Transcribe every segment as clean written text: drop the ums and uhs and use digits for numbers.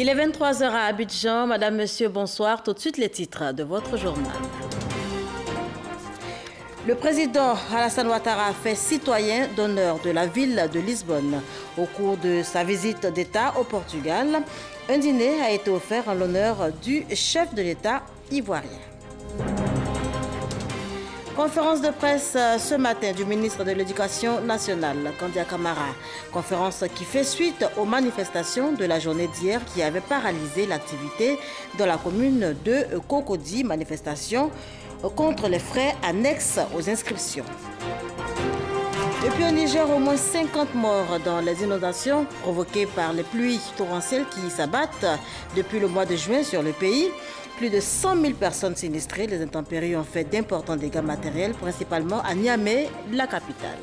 Il est 23 heures à Abidjan. Madame, Monsieur, bonsoir. Tout de suite les titres de votre journal. Le président Alassane Ouattara fait citoyen d'honneur de la ville de Lisbonne. Au cours de sa visite d'État au Portugal, un dîner a été offert en l'honneur du chef de l'État ivoirien. Conférence de presse ce matin du ministre de l'Éducation nationale, Kandia Camara. Conférence qui fait suite aux manifestations de la journée d'hier qui avaient paralysé l'activité dans la commune de Cocody. Manifestation contre les frais annexes aux inscriptions. Depuis au Niger, au moins 50 morts dans les inondations provoquées par les pluies torrentielles qui s'abattent depuis le mois de juin sur le pays. Plus de 100 000 personnes sinistrées. Les intempéries ont fait d'importants dégâts matériels, principalement à Niamey, la capitale.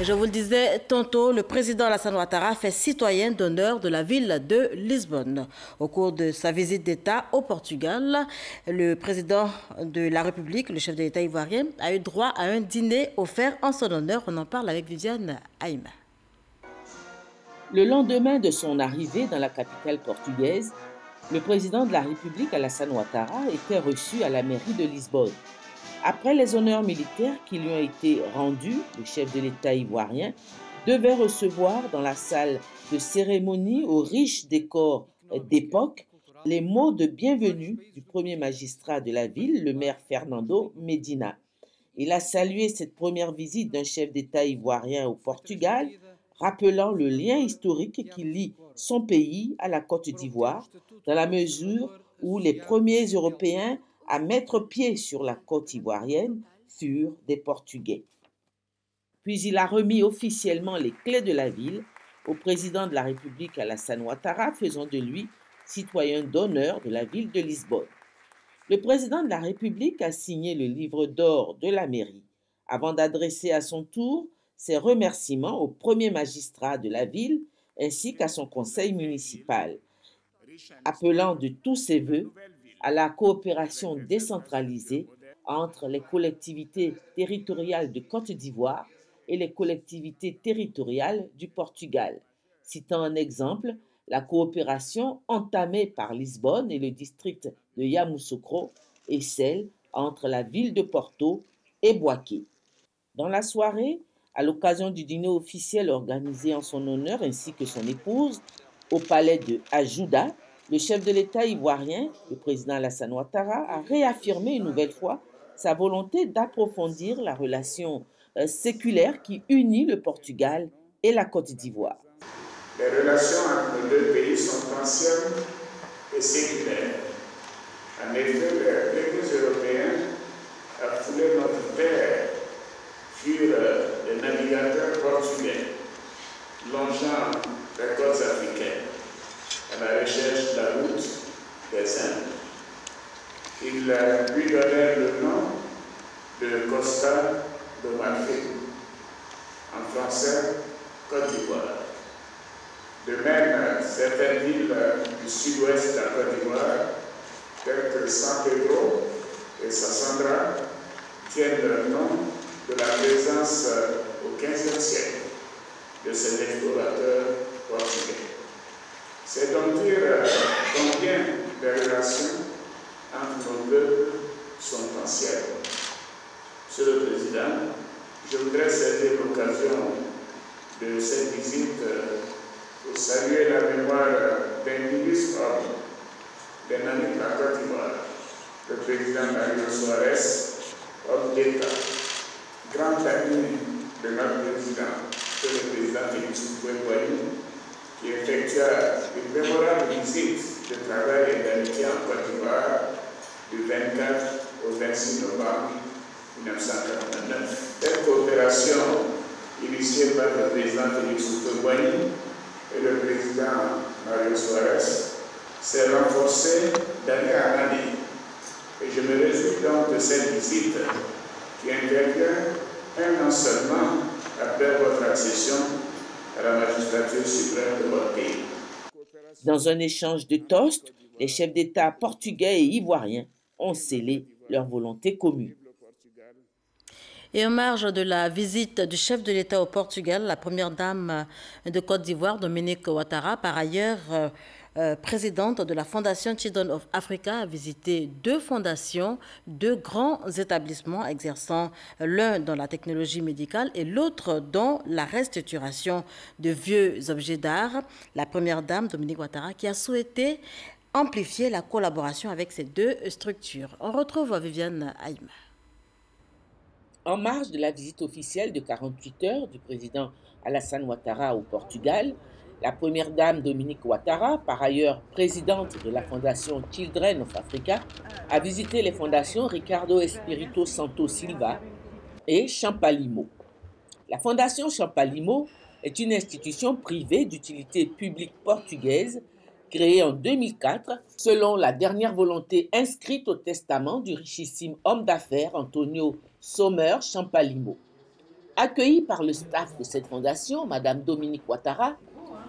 Et je vous le disais tantôt, le président Alassane Ouattara fait citoyen d'honneur de la ville de Lisbonne. Au cours de sa visite d'État au Portugal, le président de la République, le chef de l'État ivoirien, a eu droit à un dîner offert en son honneur. On en parle avec Viviane Haïma. Le lendemain de son arrivée dans la capitale portugaise, le président de la République, Alassane Ouattara, était reçu à la mairie de Lisbonne. Après les honneurs militaires qui lui ont été rendus, le chef de l'État ivoirien devait recevoir dans la salle de cérémonie au riche décor d'époque les mots de bienvenue du premier magistrat de la ville, le maire Fernando Medina. Il a salué cette première visite d'un chef d'État ivoirien au Portugal, rappelant le lien historique qui lie son pays à la Côte d'Ivoire, dans la mesure où les premiers Européens à mettre pied sur la côte ivoirienne furent des Portugais. Puis il a remis officiellement les clés de la ville au président de la République Alassane Ouattara, faisant de lui citoyen d'honneur de la ville de Lisbonne. Le président de la République a signé le livre d'or de la mairie, avant d'adresser à son tour ses remerciements au premier magistrat de la ville ainsi qu'à son conseil municipal, appelant de tous ses vœux à la coopération décentralisée entre les collectivités territoriales de Côte d'Ivoire et les collectivités territoriales du Portugal, citant en exemple la coopération entamée par Lisbonne et le district de Yamoussoukro et celle entre la ville de Porto et Boaké. Dans la soirée, à l'occasion du dîner officiel organisé en son honneur ainsi que son épouse au palais de Ajuda, le chef de l'État ivoirien, le président Alassane Ouattara, a réaffirmé une nouvelle fois sa volonté d'approfondir la relation séculaire qui unit le Portugal et la Côte d'Ivoire. Les relations entre nos deux pays sont anciennes et séculaires. En effet, les premiers Européens à fouler notre terre furent les navigateurs portugais, longeant les côtes africaines à la recherche de la route des Indes. Ils lui donnèrent le nom de Costa de Marfrig, en français Côte d'Ivoire. De même, certaines villes du sud-ouest de la Côte d'Ivoire, telles que San Pedro et Sassandra, tiennent leur nom de la présence au XVe siècle de ces explorateurs portugais. C'est donc dire combien les relations entre nos peuples sont anciennes. Monsieur le Président, je voudrais saisir l'occasion de cette visite pour saluer la mémoire d'un illustre homme, d'un ami de la Côte d'Ivoire, le président Mario Soares, homme d'État, grand ami de notre président, le président Félix Houphouët-Boigny, qui effectua une mémorable visite de travail et d'amitié en Côte d'Ivoire du 24 au 26 novembre 1949. Cette coopération initiée par le président Félix Houphouët-Boigny et le président Mario Soares s'est renforcée d'année en année. Et je me réjouis donc de cette visite qui intervient un an seulement après votre accession à la magistrature suprême de votre pays. Dans un échange de toasts, les chefs d'État portugais et ivoiriens ont scellé leur volonté commune. Et en marge de la visite du chef de l'État au Portugal, la première dame de Côte d'Ivoire, Dominique Ouattara, par ailleurs présidente de la Fondation Children of Africa, a visité 2 fondations, 2 grands établissements exerçant l'un dans la technologie médicale et l'autre dans la restauration de vieux objets d'art. La première dame, Dominique Ouattara, qui a souhaité amplifier la collaboration avec ces 2 structures. On retrouve Viviane Aïma. En marge de la visite officielle de 48 heures du président Alassane Ouattara au Portugal, la première dame Dominique Ouattara, par ailleurs présidente de la Fondation Children of Africa, a visité les fondations Ricardo Espírito Santo Silva et Champalimo. La Fondation Champalimo est une institution privée d'utilité publique portugaise créée en 2004 selon la dernière volonté inscrite au testament du richissime homme d'affaires Antonio Sommer Champalimo. Accueillie par le staff de cette fondation, Madame Dominique Ouattara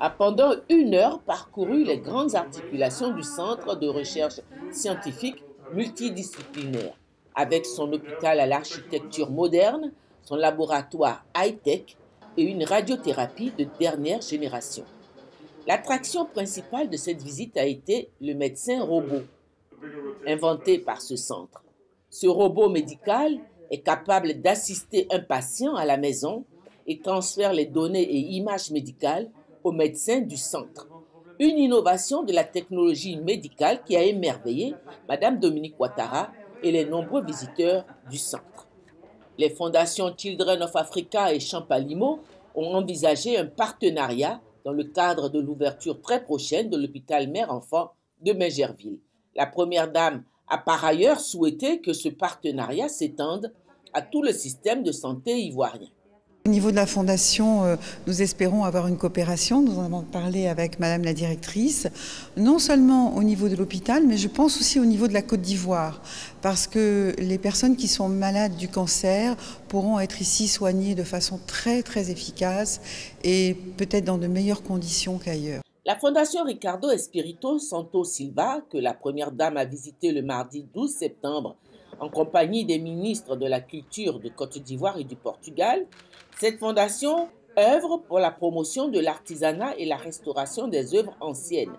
a pendant 1 heure parcouru les grandes articulations du Centre de recherche scientifique multidisciplinaire, avec son hôpital à l'architecture moderne, son laboratoire high-tech et une radiothérapie de dernière génération. L'attraction principale de cette visite a été le médecin robot, inventé par ce centre. Ce robot médical est capable d'assister un patient à la maison et transfère les données et images médicales aux médecins du centre. Une innovation de la technologie médicale qui a émerveillé Madame Dominique Ouattara et les nombreux visiteurs du centre. Les fondations Children of Africa et Champalimo ont envisagé un partenariat dans le cadre de l'ouverture très prochaine de l'hôpital mère-enfant de Mengerville. La première dame a par ailleurs souhaité que ce partenariat s'étende à tout le système de santé ivoirien. Au niveau de la Fondation, nous espérons avoir une coopération. Nous en avons parlé avec Madame la directrice, non seulement au niveau de l'hôpital, mais je pense aussi au niveau de la Côte d'Ivoire, parce que les personnes qui sont malades du cancer pourront être ici soignées de façon très très efficace et peut-être dans de meilleures conditions qu'ailleurs. La Fondation Ricardo Espírito Santo Silva, que la première dame a visité le mardi 12 septembre en compagnie des ministres de la Culture de Côte d'Ivoire et du Portugal, cette fondation œuvre pour la promotion de l'artisanat et la restauration des œuvres anciennes.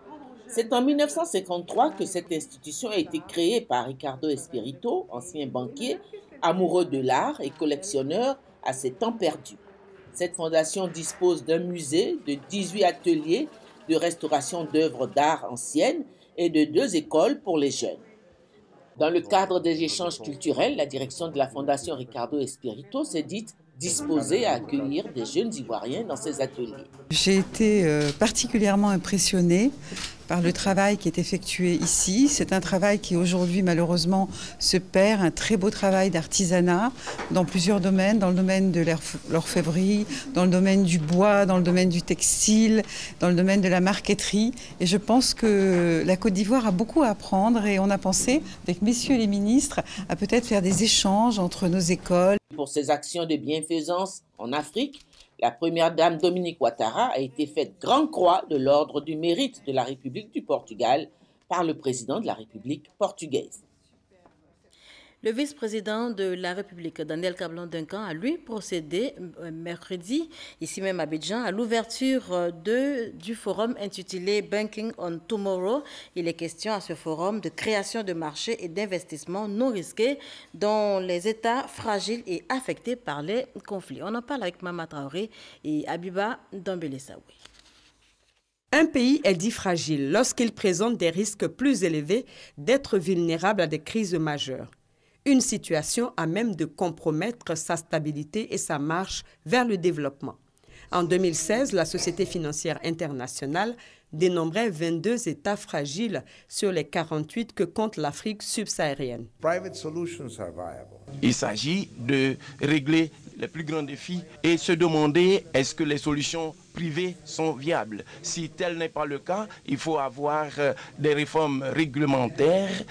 C'est en 1953 que cette institution a été créée par Ricardo Espírito, ancien banquier, amoureux de l'art et collectionneur à ses temps perdus. Cette fondation dispose d'un musée, de 18 ateliers de restauration d'œuvres d'art anciennes et de 2 écoles pour les jeunes. Dans le cadre des échanges culturels, la direction de la Fondation Ricardo Espírito s'est dite disposée à accueillir des jeunes Ivoiriens dans ses ateliers. J'ai été particulièrement impressionnée par le travail qui est effectué ici. C'est un travail qui aujourd'hui malheureusement se perd, un très beau travail d'artisanat dans plusieurs domaines, dans le domaine de l'orfèvrerie, dans le domaine du bois, dans le domaine du textile, dans le domaine de la marqueterie. Et je pense que la Côte d'Ivoire a beaucoup à apprendre et on a pensé, avec messieurs les ministres, à peut-être faire des échanges entre nos écoles. Pour ses actions de bienfaisance en Afrique, la première dame Dominique Ouattara a été faite Grand Croix de l'Ordre du Mérite de la République du Portugal par le président de la République portugaise. Le vice-président de la République, Daniel Kablan-Duncan, a lui procédé mercredi, ici même à Abidjan, à l'ouverture du forum intitulé Banking on Tomorrow. Il est question à ce forum de création de marchés et d'investissements non risqués dans les États fragiles et affectés par les conflits. On en parle avec Mama Traoré et Abiba Dambélé-Saoui. Un pays est dit fragile lorsqu'il présente des risques plus élevés d'être vulnérable à des crises majeures. Une situation à même de compromettre sa stabilité et sa marche vers le développement. En 2016, la Société financière internationale dénombrait 22 États fragiles sur les 48 que compte l'Afrique subsaharienne. Il s'agit de régler les plus grands défis et se demander est-ce que les solutions privées sont viables. Si tel n'est pas le cas, il faut avoir des réformes réglementaires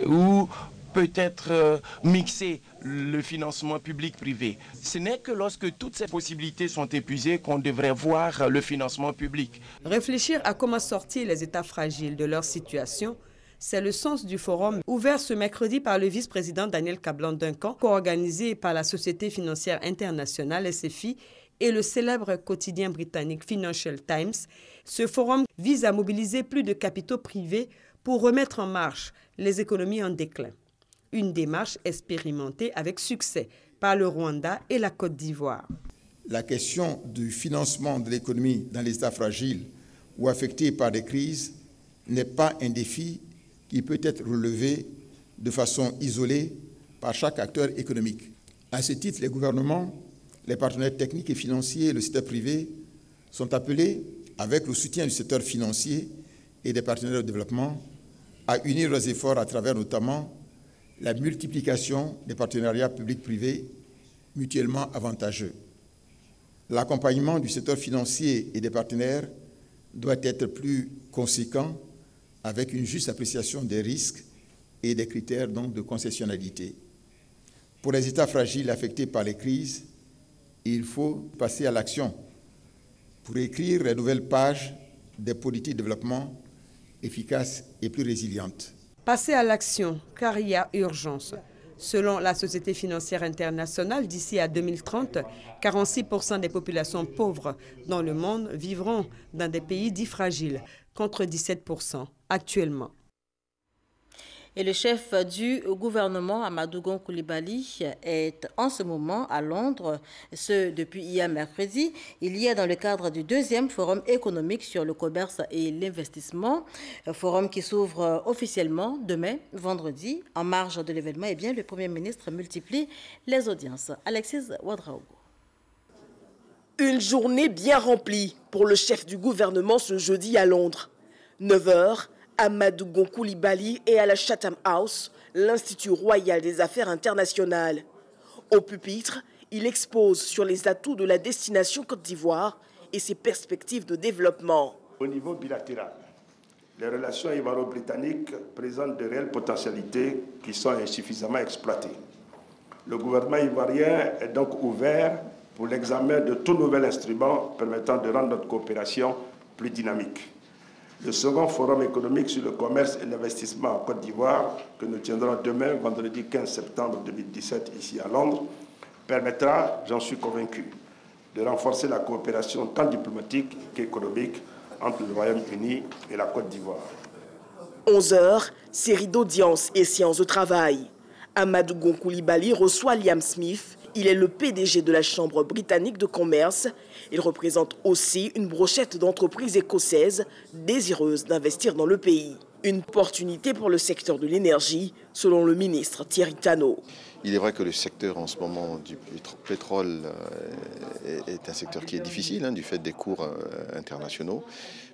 ou peut-être mixer le financement public-privé. Ce n'est que lorsque toutes ces possibilités sont épuisées qu'on devrait voir le financement public. Réfléchir à comment sortir les États fragiles de leur situation C'est le sens du forum ouvert ce mercredi par le vice-président Daniel Kablan-Duncan, co-organisé par la Société financière internationale SFI et le célèbre quotidien britannique Financial Times. Ce forum vise à mobiliser plus de capitaux privés pour remettre en marche les économies en déclin. Une démarche expérimentée avec succès par le Rwanda et la Côte d'Ivoire. La question du financement de l'économie dans les États fragiles ou affectés par des crises n'est pas un défi qui peut être relevé de façon isolée par chaque acteur économique. À ce titre, les gouvernements, les partenaires techniques et financiers et le secteur privé sont appelés, avec le soutien du secteur financier et des partenaires de développement, à unir leurs efforts à travers notamment la multiplication des partenariats publics-privés mutuellement avantageux. L'accompagnement du secteur financier et des partenaires doit être plus conséquent avec une juste appréciation des risques et des critères donc de concessionnalité. Pour les États fragiles affectés par les crises, il faut passer à l'action pour écrire les nouvelles pages des politiques de développement efficaces et plus résilientes. Passer à l'action, car il y a urgence. Selon la Société financière internationale, d'ici à 2030, 46% des populations pauvres dans le monde vivront dans des pays dits fragiles, contre 17% actuellement. Et le chef du gouvernement, Amadou Gon Coulibaly, est en ce moment à Londres, ce depuis hier mercredi. Il y a dans le cadre du 2e forum économique sur le commerce et l'investissement, forum qui s'ouvre officiellement demain, vendredi. En marge de l'événement, le Premier ministre multiplie les audiences. Alexis Ouadraogo. Une journée bien remplie pour le chef du gouvernement ce jeudi à Londres. 9 h, Amadou Gon Coulibaly est à la Chatham House, l'Institut royal des affaires internationales. Au pupitre, il expose sur les atouts de la destination Côte d'Ivoire et ses perspectives de développement. Au niveau bilatéral, les relations ivoiro-britanniques présentent de réelles potentialités qui sont insuffisamment exploitées. Le gouvernement ivoirien est donc ouvert pour l'examen de tout nouvel instrument permettant de rendre notre coopération plus dynamique. Le second forum économique sur le commerce et l'investissement en Côte d'Ivoire, que nous tiendrons demain, vendredi 15 septembre 2017, ici à Londres, permettra, j'en suis convaincu, de renforcer la coopération tant diplomatique qu'économique entre le Royaume-Uni et la Côte d'Ivoire. 11 h, série d'audiences et séances de travail. Amadou Gon Coulibaly reçoit Liam Smith. Il est le PDG de la Chambre britannique de commerce. Il représente aussi une brochette d'entreprises écossaises désireuses d'investir dans le pays. Une opportunité pour le secteur de l'énergie, selon le ministre Thierry Tano. Il est vrai que le secteur en ce moment du pétrole est un secteur qui est difficile du fait des cours internationaux.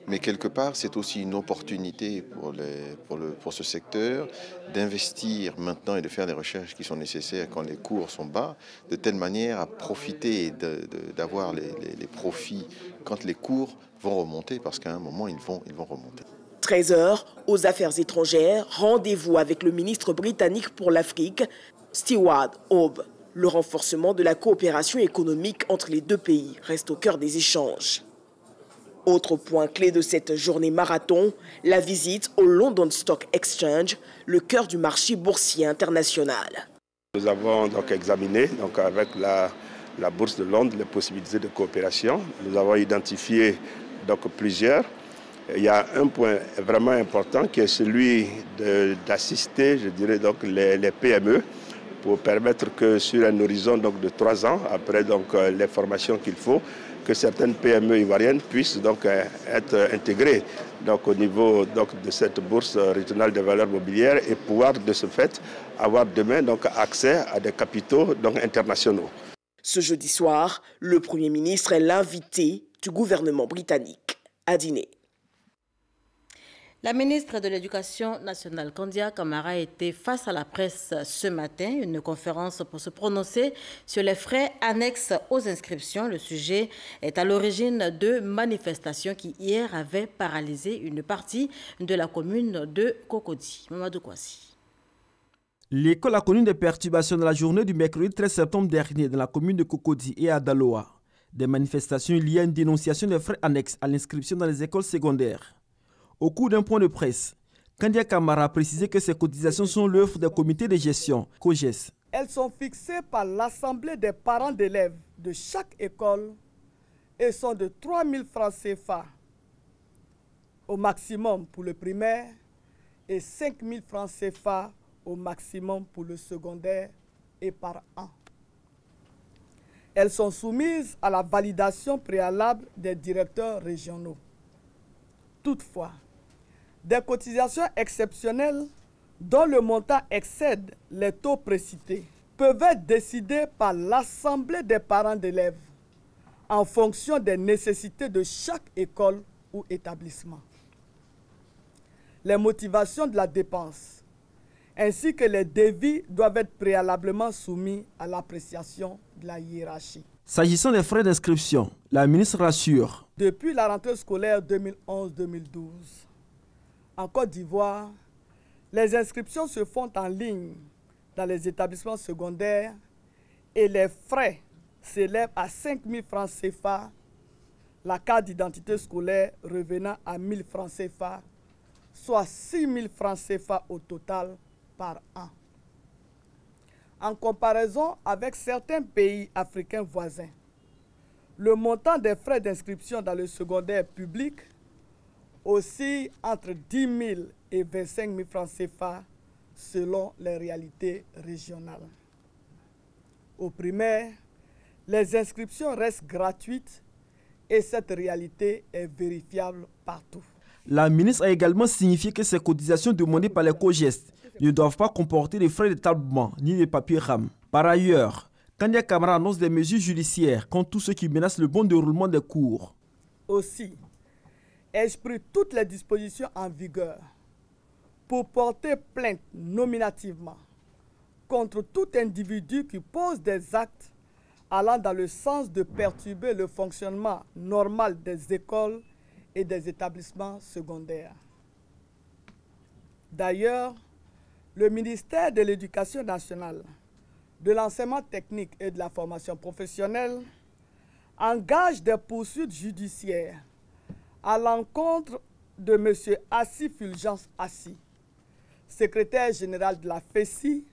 Mais quelque part, c'est aussi une opportunité pour ce secteur d'investir maintenant et de faire les recherches qui sont nécessaires quand les cours sont bas, de telle manière à profiter d'avoir les profits quand les cours vont remonter, parce qu'à un moment, ils vont remonter. 13 h, aux affaires étrangères, rendez-vous avec le ministre britannique pour l'Afrique, Stewart Hope. Le renforcement de la coopération économique entre les deux pays reste au cœur des échanges. Autre point clé de cette journée marathon, la visite au London Stock Exchange, le cœur du marché boursier international. Nous avons donc examiné avec la Bourse de Londres les possibilités de coopération. Nous avons identifié plusieurs. Il y a un point vraiment important qui est celui d'assister, je dirais, les PME pour permettre que sur un horizon de 3 ans, après les formations qu'il faut, que certaines PME ivoiriennes puissent être intégrées au niveau de cette bourse régionale des valeurs mobilières et pouvoir de ce fait avoir demain accès à des capitaux internationaux. Ce jeudi soir, le Premier ministre est l'invité du gouvernement britannique à dîner. La ministre de l'Éducation nationale, Kandia Camara, était face à la presse ce matin, une conférence pour se prononcer sur les frais annexes aux inscriptions. Le sujet est à l'origine de manifestations qui hier avaient paralysé une partie de la commune de Cocody. Mamadou Kouassi. L'école a connu des perturbations dans la journée du mercredi 13 septembre dernier dans la commune de Cocody et à Daloa. Des manifestations liées à une dénonciation des frais annexes à l'inscription dans les écoles secondaires. Au cours d'un point de presse, Kandia Camara a précisé que ces cotisations sont l'œuvre des comités de gestion, COGES. Elles sont fixées par l'Assemblée des parents d'élèves de chaque école et sont de 3 000 francs CFA au maximum pour le primaire et 5 000 francs CFA au maximum pour le secondaire et par an. Elles sont soumises à la validation préalable des directeurs régionaux. Toutefois, des cotisations exceptionnelles dont le montant excède les taux précités peuvent être décidées par l'Assemblée des parents d'élèves en fonction des nécessités de chaque école ou établissement. Les motivations de la dépense ainsi que les devis doivent être préalablement soumis à l'appréciation de la hiérarchie. S'agissant des frais d'inscription, la ministre rassure. Depuis la rentrée scolaire 2011-2012, en Côte d'Ivoire, les inscriptions se font en ligne dans les établissements secondaires et les frais s'élèvent à 5 000 francs CFA, la carte d'identité scolaire revenant à 1 000 francs CFA, soit 6 000 francs CFA au total par an. En comparaison avec certains pays africains voisins, le montant des frais d'inscription dans le secondaire public oscille entre 10 000 et 25 000 francs CFA selon les réalités régionales. Au primaire, les inscriptions restent gratuites et cette réalité est vérifiable partout. La ministre a également signifié que ces cotisations demandées par les COGES ne doivent pas comporter de frais d'établement ni de papier RAM. Par ailleurs, Kandia Camara annonce des mesures judiciaires contre tous ceux qui menacent le bon déroulement des cours. Aussi, ai-je pris toutes les dispositions en vigueur pour porter plainte nominativement contre tout individu qui pose des actes allant dans le sens de perturber le fonctionnement normal des écoles et des établissements secondaires. D'ailleurs, le ministère de l'Éducation nationale, de l'enseignement technique et de la formation professionnelle engage des poursuites judiciaires à l'encontre de M. Assi Fulgence Assi, secrétaire général de la FESI,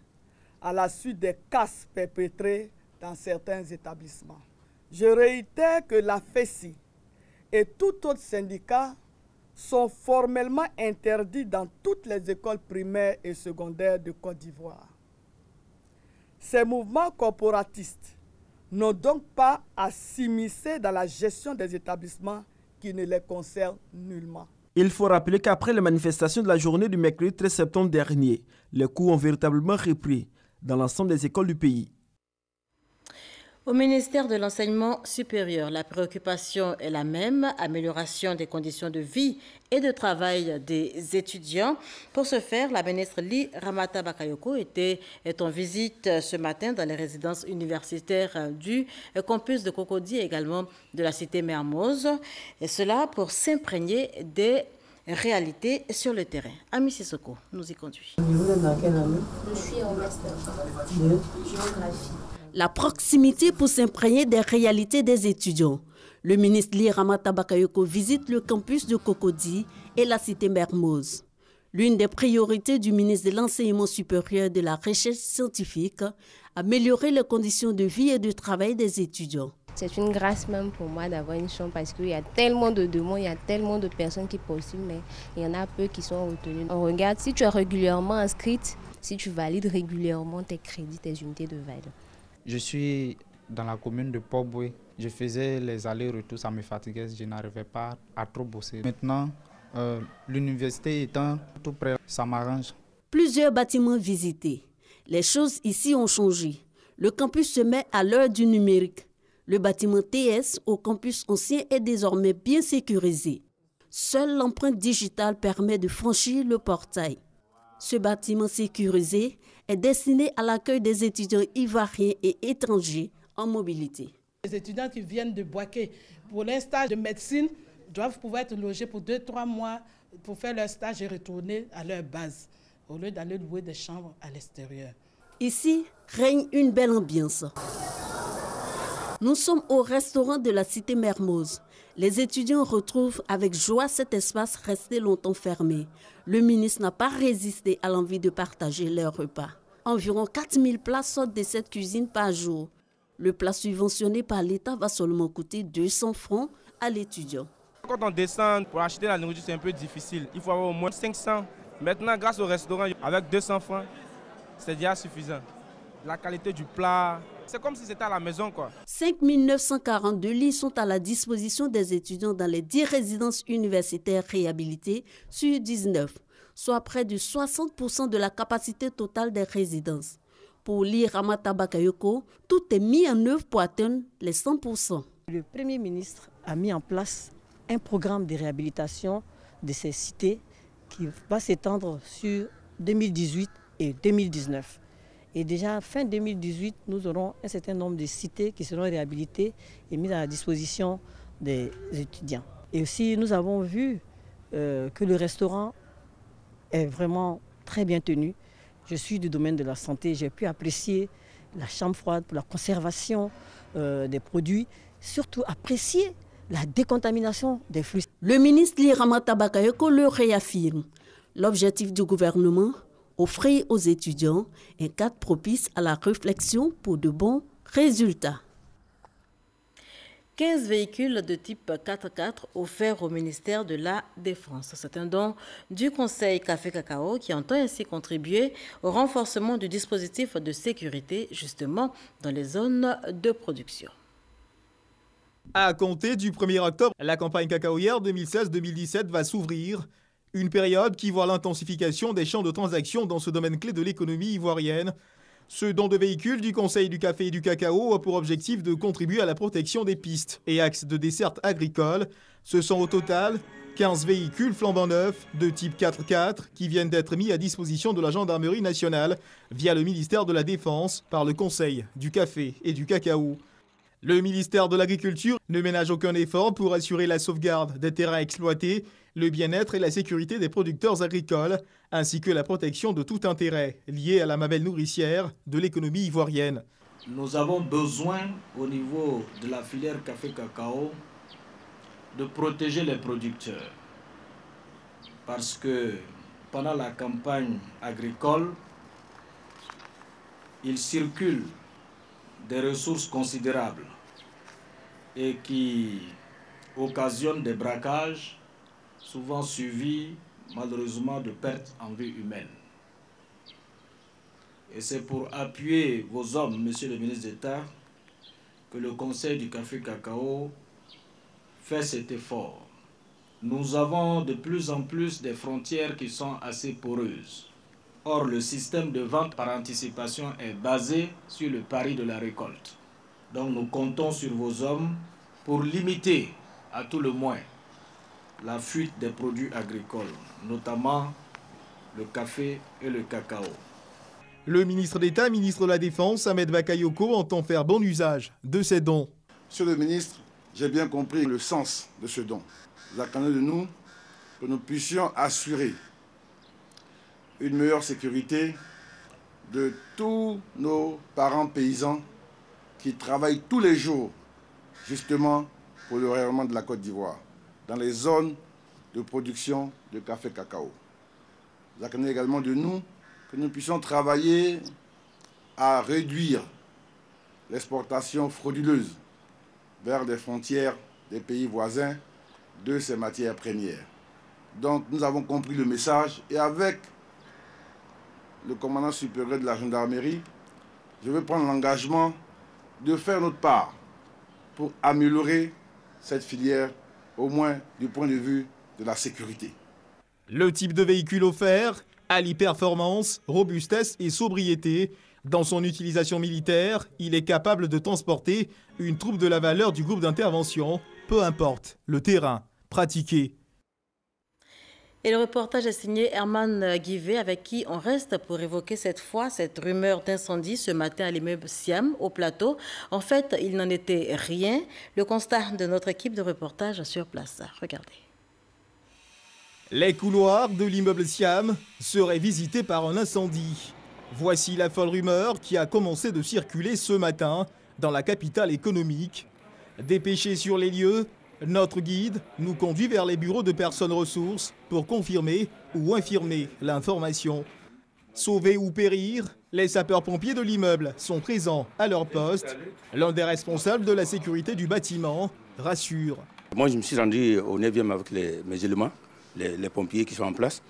à la suite des casses perpétrées dans certains établissements. Je réitère que la FESI et tout autre syndicat sont formellement interdits dans toutes les écoles primaires et secondaires de Côte d'Ivoire. Ces mouvements corporatistes n'ont donc pas à s'immiscer dans la gestion des établissements qui ne les concernent nullement. Il faut rappeler qu'après les manifestations de la journée du mercredi 13 septembre dernier, les cours ont véritablement repris dans l'ensemble des écoles du pays. Au ministère de l'Enseignement supérieur, la préoccupation est la même, amélioration des conditions de vie et de travail des étudiants. Pour ce faire, la ministre Ly Ramata Bakayoko est en visite ce matin dans les résidences universitaires du campus de Cocody et également de la cité Mermoz. Et cela pour s'imprégner des réalités sur le terrain. Ami Sissoko nous y conduit. Je suis en master de géographie. La proximité pour s'imprégner des réalités des étudiants. Le ministre Ly Ramata Bakayoko visite le campus de Cocody et la cité Mermoz. L'une des priorités du ministre de l'Enseignement supérieur et de la Recherche scientifique, améliorer les conditions de vie et de travail des étudiants. C'est une grâce même pour moi d'avoir une chambre parce qu'il y a tellement de demandes, il y a tellement de personnes qui postulent, mais il y en a peu qui sont retenues. On regarde si tu es régulièrement inscrite, si tu valides régulièrement tes crédits, tes unités de valeur. Je suis dans la commune de Port-Boué. Je faisais les allers-retours, ça me fatiguait, je n'arrivais pas à trop bosser. Maintenant, l'université étant tout près, ça m'arrange. Plusieurs bâtiments visités. Les choses ici ont changé. Le campus se met à l'heure du numérique. Le bâtiment TS au campus ancien est désormais bien sécurisé. Seule l'empreinte digitale permet de franchir le portail. Ce bâtiment sécurisé est destiné à l'accueil des étudiants ivoiriens et étrangers en mobilité. Les étudiants qui viennent de Boaké pour leur stage de médecine doivent pouvoir être logés pour 2-3 mois pour faire leur stage et retourner à leur base, au lieu d'aller louer des chambres à l'extérieur. Ici règne une belle ambiance. Nous sommes au restaurant de la cité Mermoz. Les étudiants retrouvent avec joie cet espace resté longtemps fermé. Le ministre n'a pas résisté à l'envie de partager leur repas. Environ 4000 plats sortent de cette cuisine par jour. Le plat subventionné par l'État va seulement coûter 200 francs à l'étudiant. Quand on descend pour acheter la nourriture, c'est un peu difficile. Il faut avoir au moins 500. Maintenant, grâce au restaurant, avec 200 francs, c'est déjà suffisant. La qualité du plat, c'est comme si c'était à la maison, quoi. 5 942 lits sont à la disposition des étudiants dans les 10 résidences universitaires réhabilitées sur 19, soit près de 60% de la capacité totale des résidences. Pour lire Ramata Bakayoko, tout est mis en œuvre pour atteindre les 100%. Le Premier ministre a mis en place un programme de réhabilitation de ces cités qui va s'étendre sur 2018 et 2019. Et déjà, fin 2018, nous aurons un certain nombre de cités qui seront réhabilitées et mises à la disposition des étudiants. Et aussi, nous avons vu que le restaurant est vraiment très bien tenu. Je suis du domaine de la santé, j'ai pu apprécier la chambre froide pour la conservation des produits, surtout apprécier la décontamination des flux. Le ministre Liramata Bakayoko le réaffirme. L'objectif du gouvernement, offrir aux étudiants un cadre propice à la réflexion pour de bons résultats. 15 véhicules de type 4x4 offerts au ministère de la Défense. C'est un don du Conseil Café Cacao qui entend ainsi contribuer au renforcement du dispositif de sécurité justement dans les zones de production. À compter du 1er octobre, la campagne cacaoyère 2016-2017 va s'ouvrir. Une période qui voit l'intensification des champs de transactions dans ce domaine clé de l'économie ivoirienne. Ce don de véhicules du Conseil du café et du cacao a pour objectif de contribuer à la protection des pistes et axes de desserte agricole. Ce sont au total 15 véhicules flambant neufs de type 4x4 qui viennent d'être mis à disposition de la gendarmerie nationale via le ministère de la Défense par le Conseil du café et du cacao. Le ministère de l'Agriculture ne ménage aucun effort pour assurer la sauvegarde des terrains exploités, le bien-être et la sécurité des producteurs agricoles, ainsi que la protection de tout intérêt lié à la mamelle nourricière de l'économie ivoirienne. Nous avons besoin, au niveau de la filière café-cacao, de protéger les producteurs. Parce que pendant la campagne agricole, il circule des ressources considérables et qui occasionnent des braquages souvent suivis malheureusement de pertes en vie humaine. Et c'est pour appuyer vos hommes, monsieur le ministre d'État, que le Conseil du café cacao fait cet effort. Nous avons de plus en plus des frontières qui sont assez poreuses. Or, le système de vente par anticipation est basé sur le pari de la récolte. Donc, nous comptons sur vos hommes pour limiter, à tout le moins, la fuite des produits agricoles, notamment le café et le cacao. Le ministre d'État, ministre de la Défense, Ahmed Bakayoko, entend faire bon usage de ces dons. Monsieur le ministre, j'ai bien compris le sens de ce don. Vous attendez de nous que nous puissions assurer une meilleure sécurité de tous nos parents paysans qui travaillent tous les jours justement pour le rayonnement de la Côte d'Ivoire, dans les zones de production de café-cacao. Vous attendez également de nous que nous puissions travailler à réduire l'exportation frauduleuse vers les frontières des pays voisins de ces matières premières. Donc nous avons compris le message et avec le commandant supérieur de la gendarmerie, je vais prendre l'engagement de faire notre part pour améliorer cette filière, au moins du point de vue de la sécurité. Le type de véhicule offert allie performance, robustesse et sobriété. Dans son utilisation militaire, il est capable de transporter une troupe de la valeur du groupe d'intervention, peu importe le terrain pratiqué. Et le reportage est signé Herman Guivet, avec qui on reste pour évoquer cette fois cette rumeur d'incendie ce matin à l'immeuble Siam, au plateau. En fait, il n'en était rien. Le constat de notre équipe de reportage sur place. Regardez. Les couloirs de l'immeuble Siam seraient visités par un incendie. Voici la folle rumeur qui a commencé de circuler ce matin dans la capitale économique. Dépêché sur les lieux, notre guide nous conduit vers les bureaux de personnes ressources pour confirmer ou infirmer l'information. Sauver ou périr, les sapeurs-pompiers de l'immeuble sont présents à leur poste. L'un des responsables de la sécurité du bâtiment rassure. Moi, je me suis rendu au 9e avec mes éléments, les pompiers qui sont en place.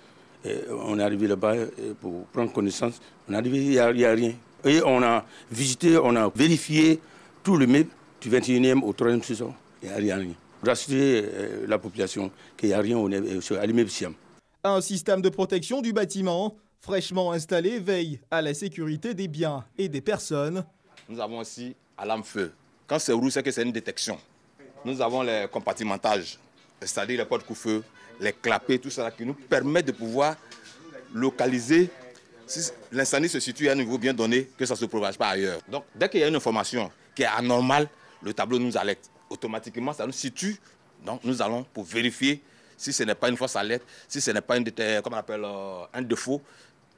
Et on est arrivé là-bas pour prendre connaissance. On est arrivé, il n'y a rien. Et on a visité, on a vérifié tout le meuble du 21e au 3e sous-sol. Il n'y a rien. Rassurer la population qu'il n'y a rien à l'immeuble Siam. Un système de protection du bâtiment fraîchement installé veille à la sécurité des biens et des personnes. Nous avons aussi alarme feu. Quand c'est rouge, c'est que c'est une détection. Nous avons les compartimentages, c'est-à-dire les portes coup-feu, les clapets, tout ça qui nous permet de pouvoir localiser si l'incendie se situe à un niveau bien donné, que ça ne se propage pas ailleurs. Donc, dès qu'il y a une information qui est anormale, le tableau nous alerte. Automatiquement, ça nous situe. Donc, nous allons pour vérifier si ce n'est pas une fausse alerte, si ce n'est pas un défaut,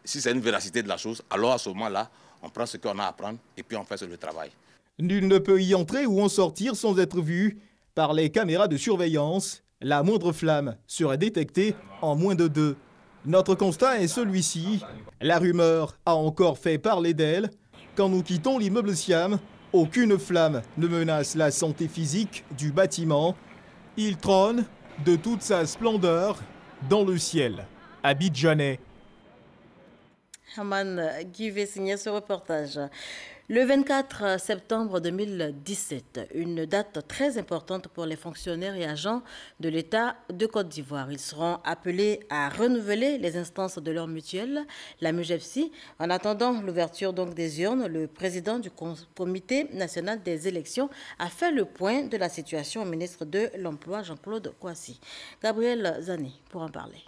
si c'est une véracité de la chose. Alors, à ce moment-là, on prend ce qu'on a à prendre et puis on fait le travail. Nul ne peut y entrer ou en sortir sans être vu par les caméras de surveillance. La moindre flamme serait détectée en moins de 2. Notre constat est celui-ci. La rumeur a encore fait parler d'elle. Quand nous quittons l'immeuble Siam, aucune flamme ne menace la santé physique du bâtiment. Il trône de toute sa splendeur dans le ciel abidjanais. Haman Guivé signait ce reportage. Le 24 septembre 2017, une date très importante pour les fonctionnaires et agents de l'État de Côte d'Ivoire. Ils seront appelés à renouveler les instances de leur mutuelle, la MUGEPSI. En attendant l'ouverture donc des urnes, le président du Comité national des élections a fait le point de la situation au ministre de l'Emploi, Jean-Claude Kouassi. Gabriel Zani pour en parler.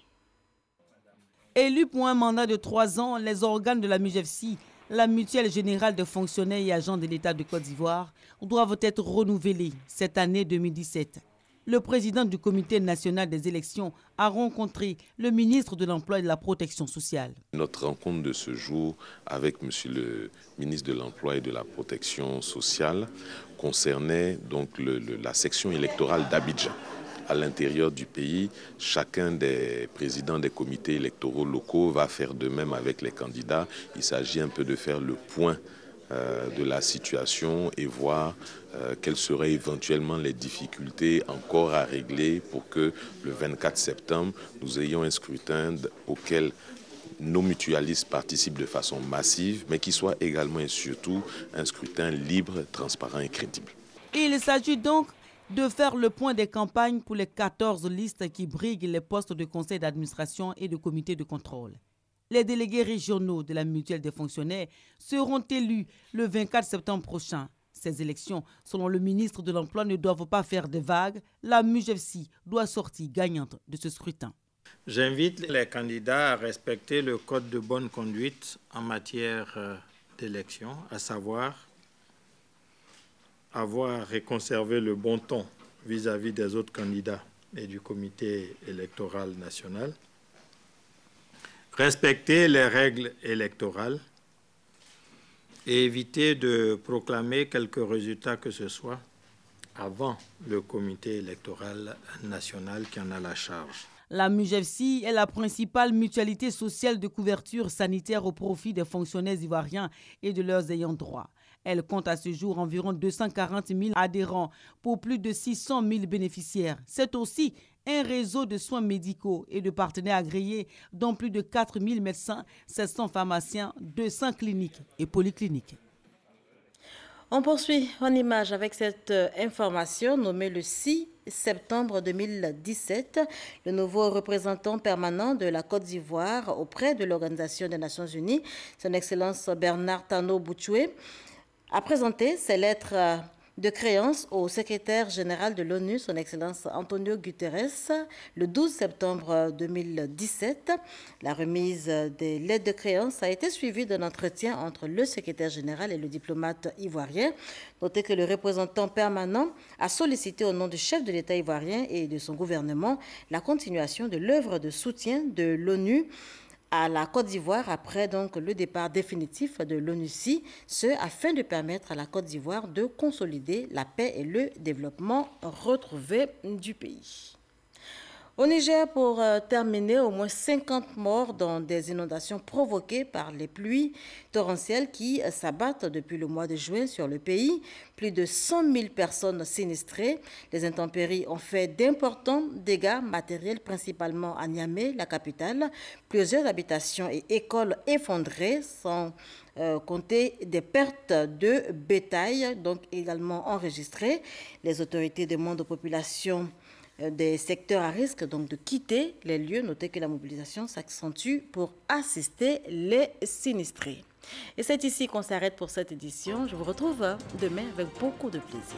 Élus pour un mandat de 3 ans, les organes de la MUGEPSI, la mutuelle générale de fonctionnaires et agents de l'État de Côte d'Ivoire, doivent être renouvelés cette année 2017. Le président du Comité national des élections a rencontré le ministre de l'Emploi et de la Protection sociale. Notre rencontre de ce jour avec monsieur le ministre de l'Emploi et de la Protection sociale concernait donc la section électorale d'Abidjan. À l'intérieur du pays, chacun des présidents des comités électoraux locaux va faire de même avec les candidats. Il s'agit un peu de faire le point de la situation et voir quelles seraient éventuellement les difficultés encore à régler pour que le 24 septembre, nous ayons un scrutin auquel nos mutualistes participent de façon massive, mais qui soit également et surtout un scrutin libre, transparent et crédible. Il s'agit donc de faire le point des campagnes pour les 14 listes qui briguent les postes de conseil d'administration et de comité de contrôle. Les délégués régionaux de la mutuelle des fonctionnaires seront élus le 24 septembre prochain. Ces élections, selon le ministre de l'Emploi, ne doivent pas faire de vagues. La MUGEPSI doit sortir gagnante de ce scrutin. J'invite les candidats à respecter le code de bonne conduite en matière d'élection, à savoir avoir et conserver le bon ton vis-à-vis des autres candidats et du comité électoral national, respecter les règles électorales et éviter de proclamer quelques résultats que ce soit avant le comité électoral national qui en a la charge. La MUGEPSI est la principale mutualité sociale de couverture sanitaire au profit des fonctionnaires ivoiriens et de leurs ayants droit. Elle compte à ce jour environ 240 000 adhérents pour plus de 600 000 bénéficiaires. C'est aussi un réseau de soins médicaux et de partenaires agréés, dont plus de 4 000 médecins, 700 pharmaciens, 200 cliniques et polycliniques. On poursuit en image avec cette information nommée le 6 septembre 2017. Le nouveau représentant permanent de la Côte d'Ivoire auprès de l'Organisation des Nations Unies, Son Excellence Bernard Tano Bouchoué, a présenté ses lettres de créance au secrétaire général de l'ONU, Son Excellence Antonio Guterres, le 12 septembre 2017. La remise des lettres de créance a été suivie d'un entretien entre le secrétaire général et le diplomate ivoirien. Notez que le représentant permanent a sollicité au nom du chef de l'État ivoirien et de son gouvernement la continuation de l'œuvre de soutien de l'ONU à la Côte d'Ivoire après donc le départ définitif de l'ONUCI, ce afin de permettre à la Côte d'Ivoire de consolider la paix et le développement retrouvé du pays. Au Niger, pour terminer, au moins 50 morts dans des inondations provoquées par les pluies torrentielles qui s'abattent depuis le mois de juin sur le pays. Plus de 100 000 personnes sinistrées. Les intempéries ont fait d'importants dégâts matériels, principalement à Niamey, la capitale. Plusieurs habitations et écoles effondrées, sans compter des pertes de bétail, donc également enregistrées. Les autorités demandent aux populations des secteurs à risque donc de quitter les lieux. Notez que la mobilisation s'accentue pour assister les sinistrés. Et c'est ici qu'on s'arrête pour cette édition. Je vous retrouve demain avec beaucoup de plaisir.